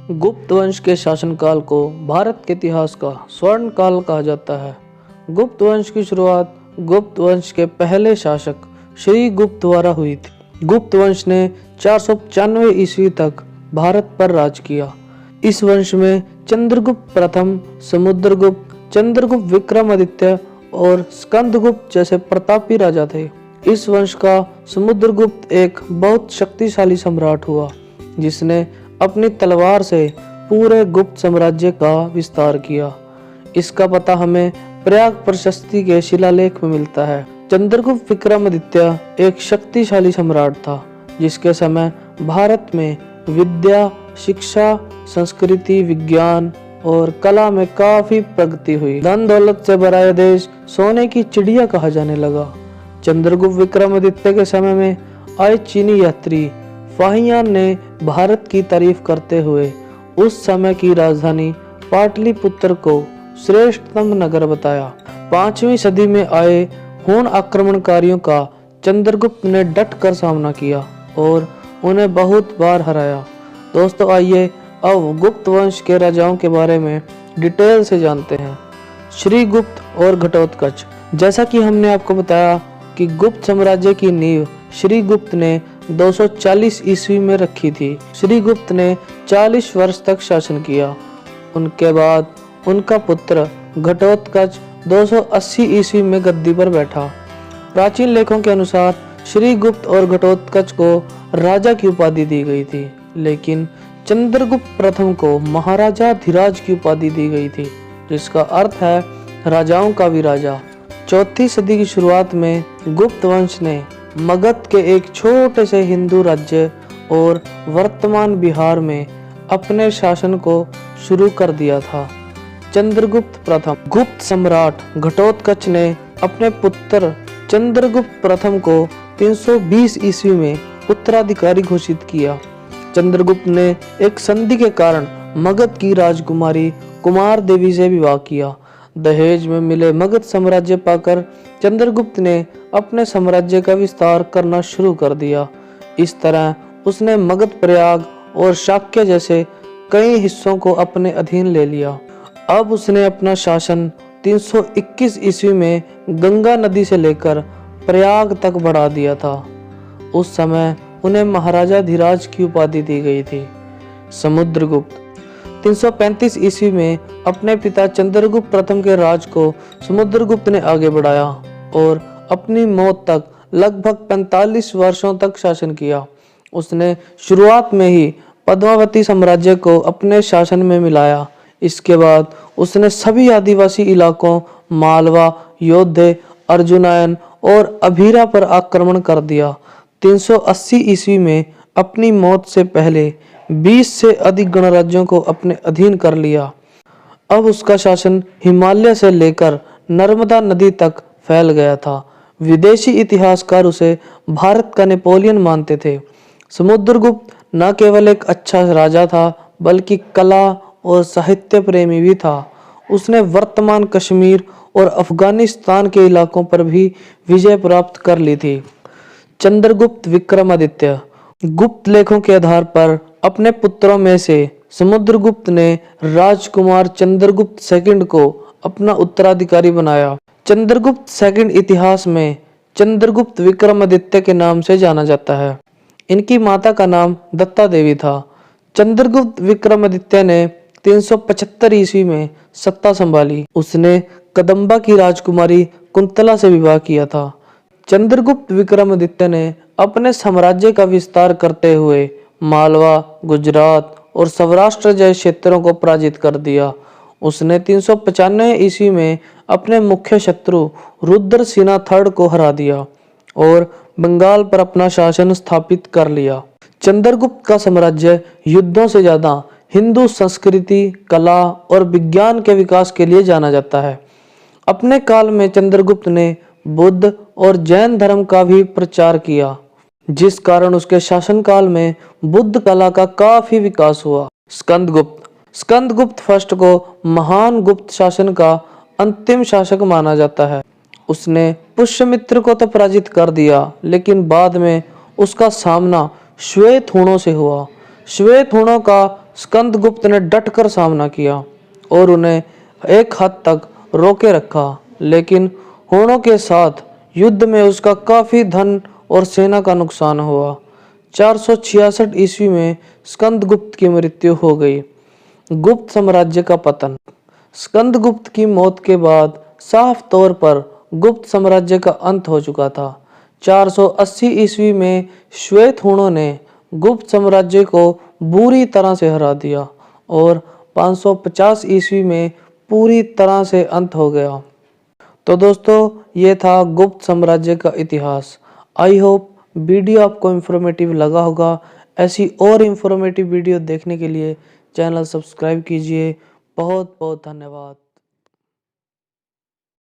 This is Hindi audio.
गुप्त वंश के शासनकाल को भारत के इतिहास का स्वर्ण काल कहा जाता है। गुप्त वंश की शुरुआत गुप्त वंश के पहले शासक श्री गुप्त द्वारा हुई थी। गुप्त वंश ने 495 ईस्वी तक भारत पर राज किया। इस वंश में चंद्रगुप्त प्रथम, समुद्रगुप्त, चंद्रगुप्त विक्रमादित्य और स्कंदगुप्त जैसे प्रतापी राजा थे। इस वंश का समुद्रगुप्त एक बहुत शक्तिशाली सम्राट हुआ, जिसने अपनी तलवार से पूरे गुप्त साम्राज्य का विस्तार किया। इसका पता हमें प्रयाग प्रशस्ति के शिलालेख में मिलता है। चंद्रगुप्त विक्रमादित्य एक शक्तिशाली सम्राट था, जिसके समय भारत में विद्या, शिक्षा, संस्कृति, विज्ञान और कला में काफी प्रगति हुई। धन दौलत से भरा यह देश सोने की चिड़िया कहा जाने लगा। चंद्रगुप्त विक्रमादित्य के समय में आए चीनी यात्री फाहियान ने भारत की तारीफ करते हुए उस समय की राजधानी पाटलिपुत्र को श्रेष्ठतम नगर बताया। 5वीं सदी में आए हूण आक्रमणकारियों का चंद्रगुप्त ने डट कर सामना किया और उन्हें बहुत बार हराया। दोस्तों, आइए अब गुप्त वंश के राजाओं के बारे में डिटेल से जानते हैं। श्रीगुप्त और घटोत्कच। जैसा कि हमने आपको बताया कि गुप्त साम्राज्य की नींव श्रीगुप्त ने 240 ईस्वी में रखी थी। श्रीगुप्त ने 40 वर्ष तक शासन किया। उनके बाद उनका पुत्र घटोत्कच 280 ईस्वी में गद्दी पर बैठा। प्राचीन लेखों के अनुसार श्रीगुप्त और घटोत्कच को राजा की उपाधि दी गई थी, लेकिन चंद्रगुप्त प्रथम को महाराजाधिराज की उपाधि दी गई थी, जिसका अर्थ है राजाओं का भी राजा। 4वीं सदी की शुरुआत में गुप्त वंश ने मगध के एक छोटे से हिंदू राज्य और वर्तमान बिहार में अपने शासन को शुरू कर दिया था। चंद्रगुप्त प्रथम। गुप्त सम्राट घटोत्कच ने अपने पुत्र चंद्रगुप्त प्रथम को 320 ईस्वी में उत्तराधिकारी घोषित किया। चंद्रगुप्त ने एक संधि के कारण मगध की राजकुमारी कुमार देवी से विवाह किया। दहेज में मिले मगध साम्राज्य पाकर चंद्रगुप्त ने अपने साम्राज्य का विस्तार करना शुरू कर दिया। इस तरह उसने मगध, प्रयाग और शाक्य जैसे कई हिस्सों को अपने अधीन ले लिया। अब उसने अपना शासन 321 ईस्वी में गंगा नदी से लेकर प्रयाग तक बढ़ा दिया था। उस समय उन्हें महाराजाधिराज की उपाधि दी गई थी। समुद्रगुप्त। 335 ईस्वी में अपने पिता चंद्रगुप्त प्रथम के राज को समुद्रगुप्त ने आगे बढ़ाया और अपनी मौत तक लगभग 45 वर्षों तक शासन किया। उसने शुरुआत में ही पद्मावती साम्राज्य को अपने शासन में मिलाया। इसके बाद उसने सभी आदिवासी इलाकों मालवा, योद्धे, अर्जुनायन और अभीरा पर आक्रमण कर दिया। 380 ईस्वी में अपनी मौत से पहले 20 से अधिक गणराज्यों को अपने अधीन कर लिया। अब उसका शासन हिमालय से लेकर नर्मदा नदी तक फैल गया था। विदेशी इतिहासकार उसे भारत का नेपोलियन मानते थे। समुद्रगुप्त न केवल एक अच्छा राजा था, बल्कि कला और साहित्य प्रेमी भी था। उसने वर्तमान कश्मीर और अफगानिस्तान के इलाकों पर भी विजय प्राप्त कर ली थी। चंद्रगुप्त विक्रमादित्य। गुप्त लेखों के आधार पर अपने पुत्रों में से समुद्रगुप्त ने राजकुमार चंद्रगुप्त सेकंड को अपना उत्तराधिकारी बनाया। चंद्रगुप्त सेकंड इतिहास में चंद्रगुप्त विक्रमादित्य के नाम से जाना जाता है। इनकी माता का नाम दत्ता देवी था। चंद्रगुप्त विक्रमादित्य ने 375 ईस्वी में सत्ता संभाली। उसने कदम्बा की राजकुमारी कुंतला से विवाह किया था। चंद्रगुप्त विक्रमादित्य ने अपने साम्राज्य का विस्तार करते हुए मालवा, गुजरात और सौराष्ट्र जैसे क्षेत्रों को पराजित कर दिया। उसने 395 ईस्वी में अपने मुख्य शत्रु रुद्रसेना थर्ड को हरा दिया और बंगाल पर अपना शासन स्थापित कर लिया। चंद्रगुप्त का साम्राज्य युद्धों से ज्यादा हिंदू संस्कृति, कला और विज्ञान के विकास के लिए जाना जाता है। अपने काल में चंद्रगुप्त ने बुद्ध और जैन धर्म का भी प्रचार किया, जिस कारण उसके शासनकाल में बुद्ध कला का काफी विकास हुआ। स्कंदगुप्त। स्कंदगुप्त फर्स्ट को महान गुप्त शासन का अंतिम शासक माना जाता है। उसने पुष्यमित्र को तो पराजित कर दिया, लेकिन बाद में उसका सामना श्वेत हूणों से हुआ। श्वेत हूणों का स्कंदगुप्त ने डटकर सामना किया और उन्हें एक हद तक रोके रखा, लेकिन हुणों के साथ युद्ध में उसका काफी धन और सेना का नुकसान हुआ। 466 ईस्वी में स्कंदगुप्त की मृत्यु हो गई। गुप्त साम्राज्य का पतन। स्कंदगुप्त की मौत के बाद साफ तौर पर गुप्त साम्राज्य का अंत हो चुका था। 480 ईस्वी में श्वेत हुणों ने गुप्त साम्राज्य को बुरी तरह से हरा दिया और 550 ईस्वी में पूरी तरह से अंत हो गया। तो दोस्तों, ये था गुप्त साम्राज्य का इतिहास। आई होप वीडियो आपको इन्फॉर्मेटिव लगा होगा। ऐसी और इन्फॉर्मेटिव वीडियो देखने के लिए चैनल सब्सक्राइब कीजिए। बहुत बहुत धन्यवाद।